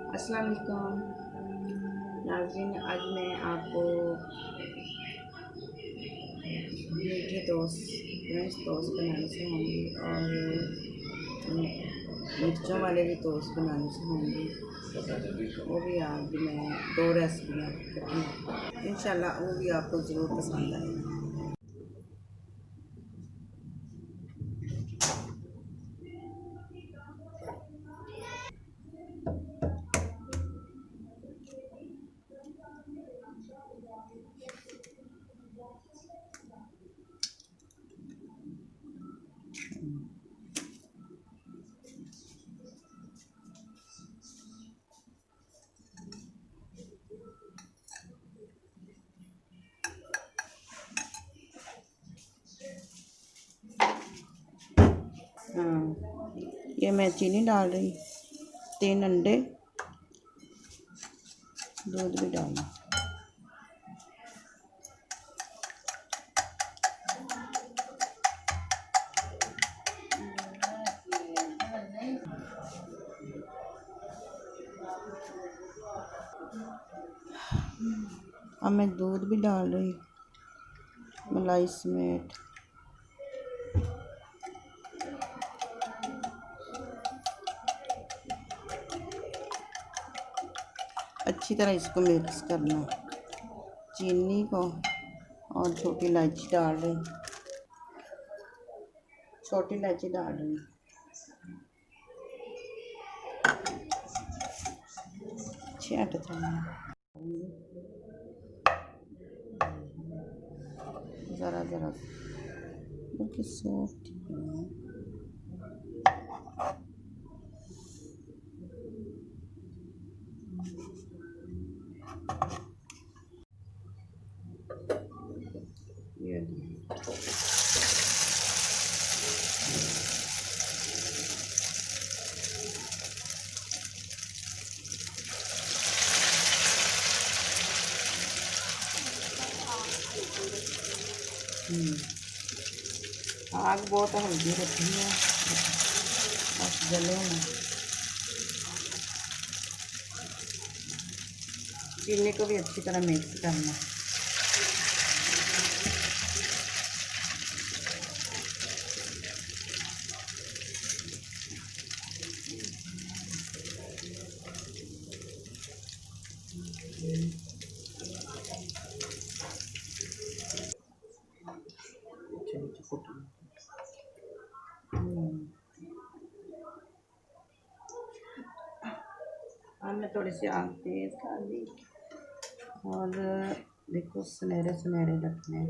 अस्सलाम वालेकुम नाज़रीन। आज मैं आपको मीठे टोस्ट फ्रेंच टोस्ट बनाने सिखाऊंगी और मिर्चों वाले भी टोस्ट बनाने सिखाऊंगी। वो भी आज मैं 2 रेसिपियाँ करती, इंशाल्लाह वो भी आपको ज़रूर पसंद आएगी। हाँ, ये मैं चीनी डाल रही, 3 अंडे, दूध भी डालना। अब मैं दूध भी डाल रही, मलाई समेत। अच्छी तरह इसको मिक्स करना। चीनी को और छोटी इलायची डाल रही, छोटी इलायची डाल रही। छठ ज़रा ज़रा क्योंकि सॉफ्ट ये आग बहुत हल्की रखी है, बस जले ना। चीनी को भी अच्छी तरह मिक्स करना। अब मैं थोड़ी सी आग तेज़ कर दी और देखो सुनहरे सुनहरे रखने।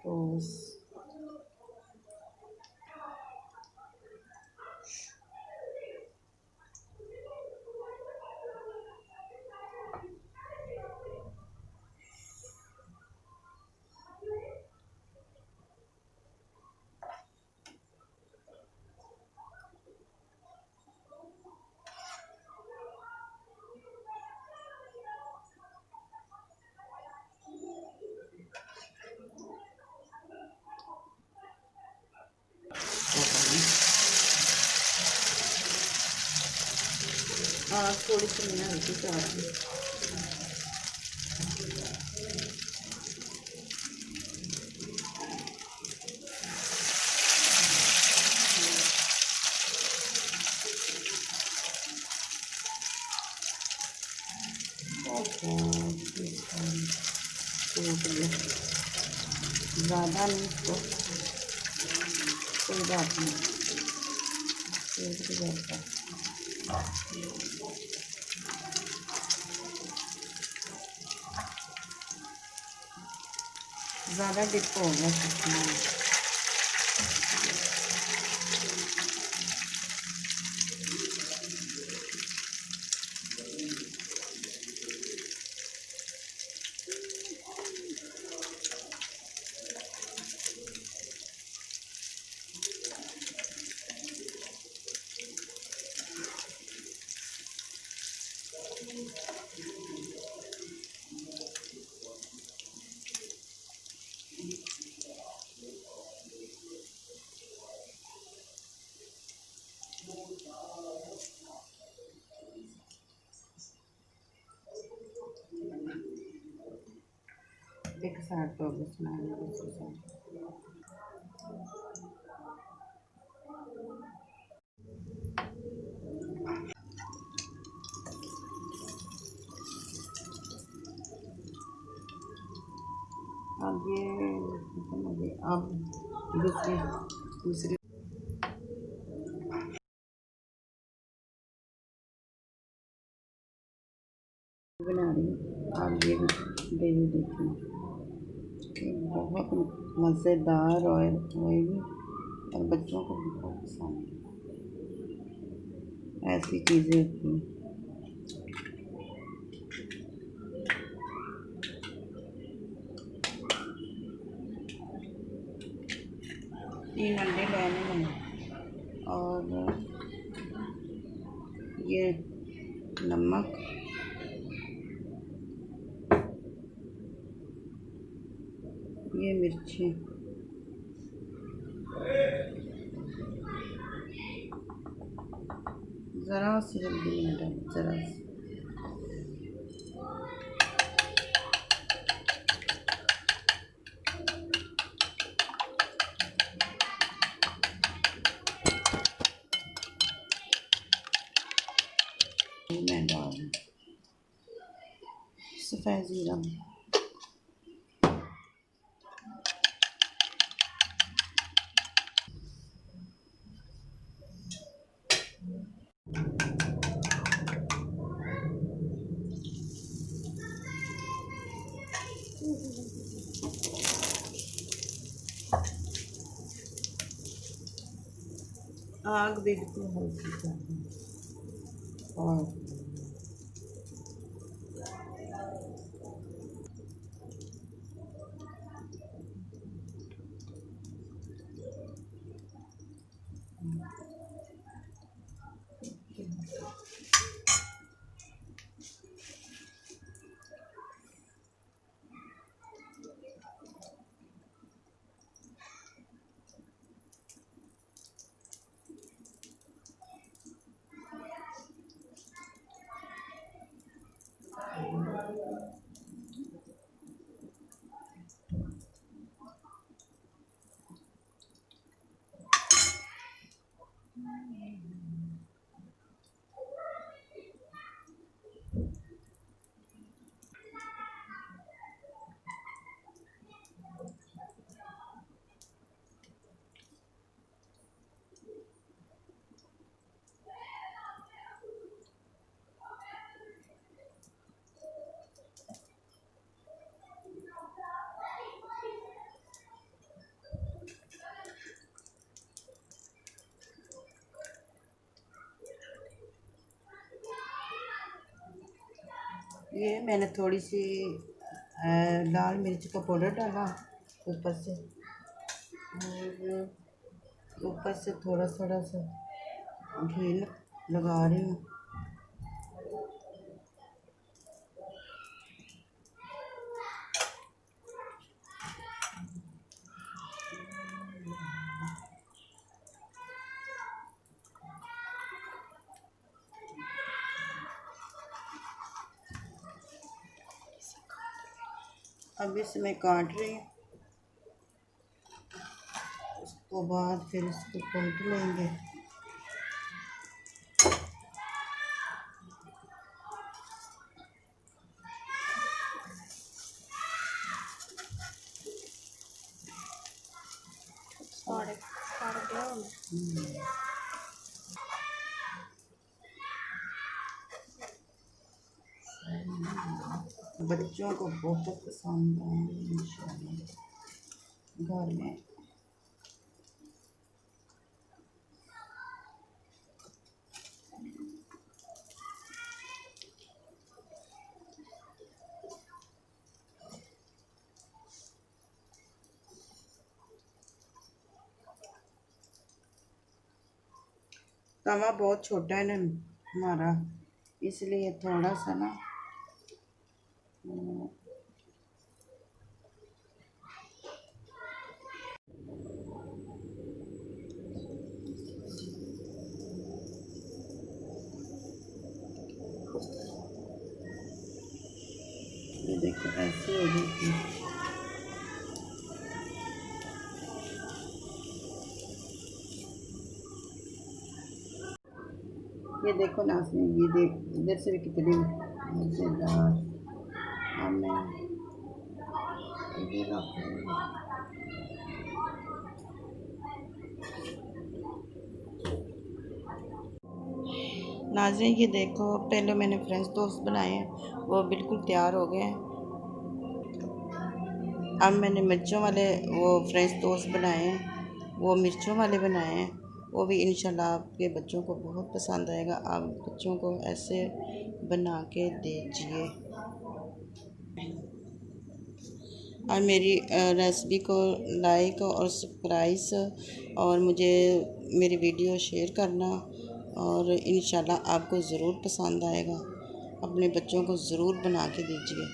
टोस्ट थोड़ी सी मैंने हल्की चाट दी। ज़्यादा नहीं तो कोई बात नहीं, भी जाता। ज़्यादा डिप हो गया कितना। एक साइड तो बस बनानी है, दूसरी साइड। अब ये खत्म हो गई। अब दूसरी दूसरी बना रही हूँ। आप ये भी देखिए, बहुत मज़ेदार ऑयल होएगी और बच्चों को भी बहुत पसंद है। ऐसी चीज़ें होती हैं। 3 अंडे लेने हैं और ये नमक, ये मिर्ची, ज़रा सी हल्दी डाल, ज़रा सी। मैं डाल दूँ सफ़ेद ज़ीरा। आग बिल्कुल हल्की कर दें और ये मैंने थोड़ी सी लाल मिर्च का पाउडर डाला ऊपर से, और ऊपर से थोड़ा थोड़ा सा घी लगा रही हूँ। अब इसमें काट रही हूँ, उसके बाद फिर इसको पलट लेंगे। बच्चों को बहुत पसंद है इंशाल्लाह घर में। तवा बहुत छोटा है ना हमारा, इसलिए थोड़ा सा ना ये देखो ऐसे हो गई। ये देखो नाज़नीन, ये देख इधर से भी कितनी मज़ेदार। अब मैं ये रखूँगी। नाज़रीन ये देखो, पहले मैंने फ्रेंच टोस्ट बनाए हैं, वो बिल्कुल तैयार हो गए हैं। अब मैंने मिर्चों वाले वो फ्रेंच टोस्ट बनाए हैं, वो मिर्चों वाले बनाए हैं। वो भी इंशाल्लाह आपके बच्चों को बहुत पसंद आएगा। आप बच्चों को ऐसे बना के दीजिए। और मेरी रेसिपी को लाइक और सब्सक्राइब और मुझे मेरी वीडियो शेयर करना, और इंशाल्लाह आपको ज़रूर पसंद आएगा। अपने बच्चों को ज़रूर बना के दीजिए।